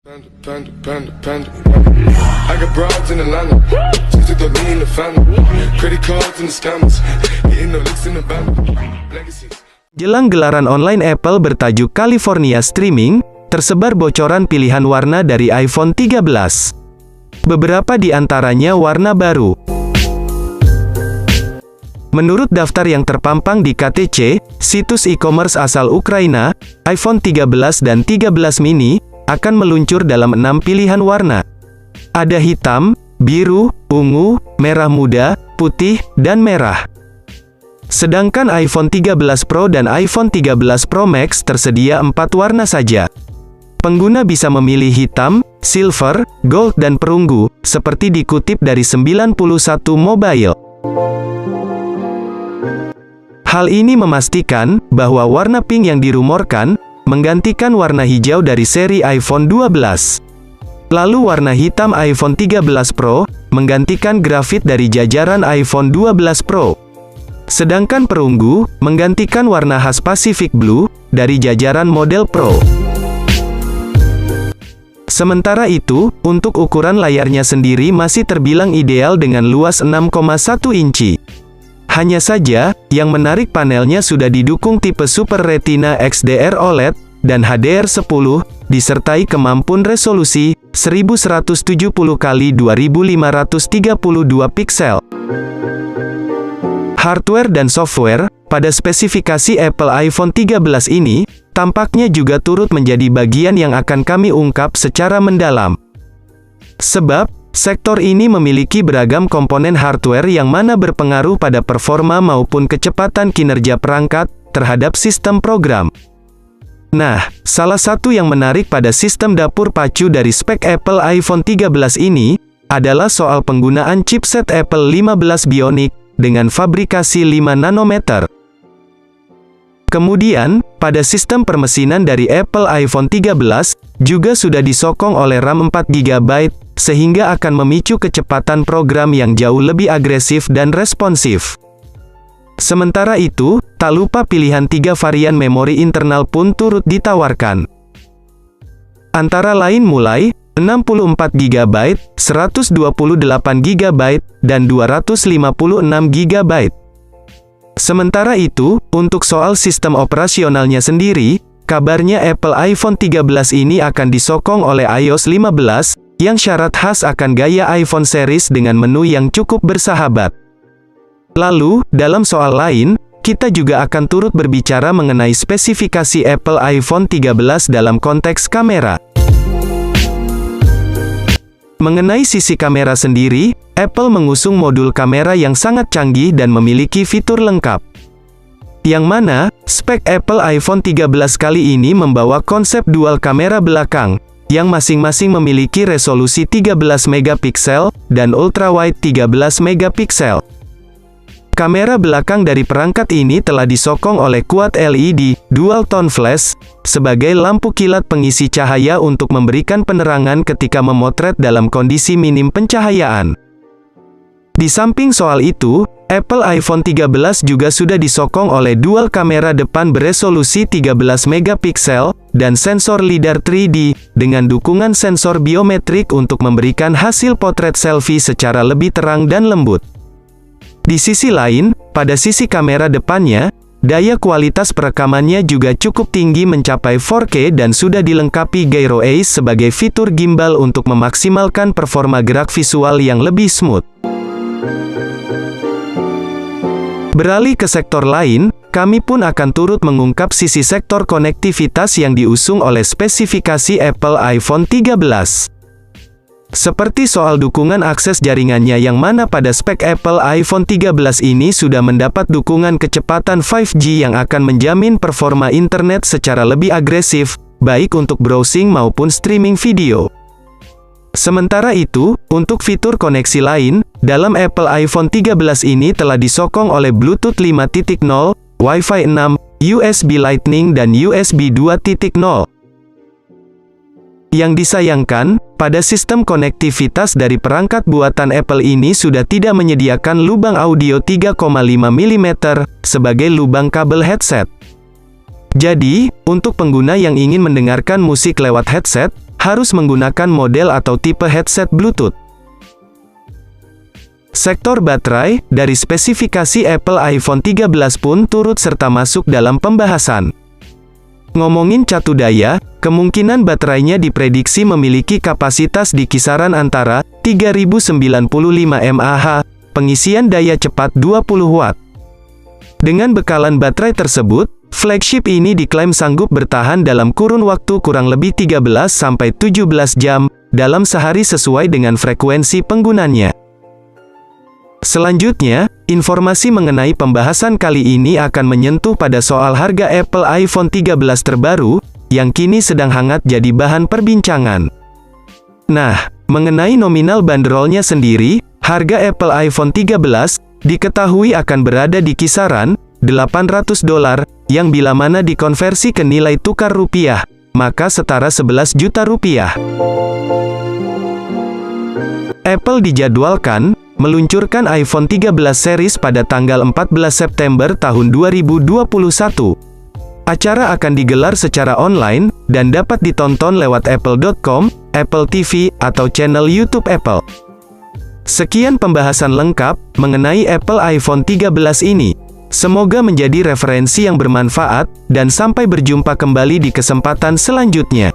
I got broads in Atlanta, just to throw me in the family. Credit cards and the scammers, hitting the licks in the band. Legacies. Jelang gelaran online Apple bertajuk California Streaming, tersebar bocoran pilihan warna dari iPhone 13. Beberapa di antaranya warna baru. Menurut daftar yang terpampang di KTC, situs e-commerce asal Ukraina, iPhone 13 dan 13 mini akan meluncur dalam 6 pilihan warna. Ada hitam, biru, ungu, merah muda, putih, dan merah. Sedangkan iPhone 13 Pro dan iPhone 13 Pro Max tersedia 4 warna saja. Pengguna bisa memilih hitam, silver, gold dan perunggu, seperti dikutip dari 91 Mobile. Hal ini memastikan bahwa warna pink yang dirumorkan menggantikan warna hijau dari seri iPhone 12. Lalu warna hitam iPhone 13 Pro menggantikan grafit dari jajaran iPhone 12 Pro. Sedangkan perunggu menggantikan warna khas Pacific Blue dari jajaran model Pro. Sementara itu, untuk ukuran layarnya sendiri masih terbilang ideal dengan luas 6,1 inci. Hanya saja, yang menarik panelnya sudah didukung tipe Super Retina XDR OLED dan HDR10, disertai kemampuan resolusi 1170 x 2532 piksel. Hardware dan software pada spesifikasi Apple iPhone 13 ini tampaknya juga turut menjadi bagian yang akan kami ungkap secara mendalam. Sebab sektor ini memiliki beragam komponen hardware yang mana berpengaruh pada performa maupun kecepatan kinerja perangkat terhadap sistem program. Nah, salah satu yang menarik pada sistem dapur pacu dari spek Apple iPhone 13 ini adalah soal penggunaan chipset Apple 15 Bionic dengan fabrikasi 5 nanometer. Kemudian, pada sistem permesinan dari Apple iPhone 13, juga sudah disokong oleh RAM 4 GB, sehingga akan memicu kecepatan program yang jauh lebih agresif dan responsif. Sementara itu, tak lupa pilihan 3 varian memori internal pun turut ditawarkan. Antara lain mulai 64 GB, 128 GB, dan 256 GB. Sementara itu, untuk soal sistem operasionalnya sendiri, kabarnya Apple iPhone 13 ini akan disokong oleh iOS 15, yang syarat khas akan gaya iPhone series dengan menu yang cukup bersahabat. Lalu, dalam soal lain, kita juga akan turut berbicara mengenai spesifikasi Apple iPhone 13 dalam konteks kamera. Mengenai sisi kamera sendiri, Apple mengusung modul kamera yang sangat canggih dan memiliki fitur lengkap. Yang mana, spek Apple iPhone 13 kali ini membawa konsep dual kamera belakang, yang masing-masing memiliki resolusi 13 megapiksel, dan ultrawide 13 megapiksel. Kamera belakang dari perangkat ini telah disokong oleh Quad LED, Dual Tone Flash, sebagai lampu kilat pengisi cahaya untuk memberikan penerangan ketika memotret dalam kondisi minim pencahayaan. Di samping soal itu, Apple iPhone 13 juga sudah disokong oleh dual kamera depan beresolusi 13 megapiksel, dan sensor LiDAR 3D, dengan dukungan sensor biometrik untuk memberikan hasil potret selfie secara lebih terang dan lembut. Di sisi lain, pada sisi kamera depannya, daya kualitas perekamannya juga cukup tinggi mencapai 4K dan sudah dilengkapi Gyro Ace sebagai fitur gimbal untuk memaksimalkan performa gerak visual yang lebih smooth. Beralih ke sektor lain, kami pun akan turut mengungkap sisi sektor konektivitas yang diusung oleh spesifikasi Apple iPhone 13. Seperti soal dukungan akses jaringannya yang mana pada spek Apple iPhone 13 ini sudah mendapat dukungan kecepatan 5G yang akan menjamin performa internet secara lebih agresif, baik untuk browsing maupun streaming video. Sementara itu, untuk fitur koneksi lain, dalam Apple iPhone 13 ini telah disokong oleh Bluetooth 5.0, Wi-Fi 6, USB Lightning dan USB 2.0. Yang disayangkan, pada sistem konektivitas dari perangkat buatan Apple ini sudah tidak menyediakan lubang audio 3,5 mm sebagai lubang kabel headset. Jadi, untuk pengguna yang ingin mendengarkan musik lewat headset, harus menggunakan model atau tipe headset Bluetooth. Sektor baterai, dari spesifikasi Apple iPhone 13 pun turut serta masuk dalam pembahasan. Ngomongin catu daya, kemungkinan baterainya diprediksi memiliki kapasitas di kisaran antara 3095 mAh, pengisian daya cepat 20 Watt. Dengan bekalan baterai tersebut, flagship ini diklaim sanggup bertahan dalam kurun waktu kurang lebih 13-17 jam, dalam sehari sesuai dengan frekuensi penggunanya. Selanjutnya, informasi mengenai pembahasan kali ini akan menyentuh pada soal harga Apple iPhone 13 terbaru, yang kini sedang hangat jadi bahan perbincangan. Nah, mengenai nominal banderolnya sendiri, harga Apple iPhone 13 diketahui akan berada di kisaran $800, yang bila mana dikonversi ke nilai tukar rupiah, maka setara 11 juta rupiah. Apple dijadwalkan meluncurkan iPhone 13 series pada tanggal 14 September tahun 2021. Acara akan digelar secara online, dan dapat ditonton lewat apple.com, Apple TV, atau channel YouTube Apple. Sekian pembahasan lengkap mengenai Apple iPhone 13 ini. Semoga menjadi referensi yang bermanfaat, dan sampai berjumpa kembali di kesempatan selanjutnya.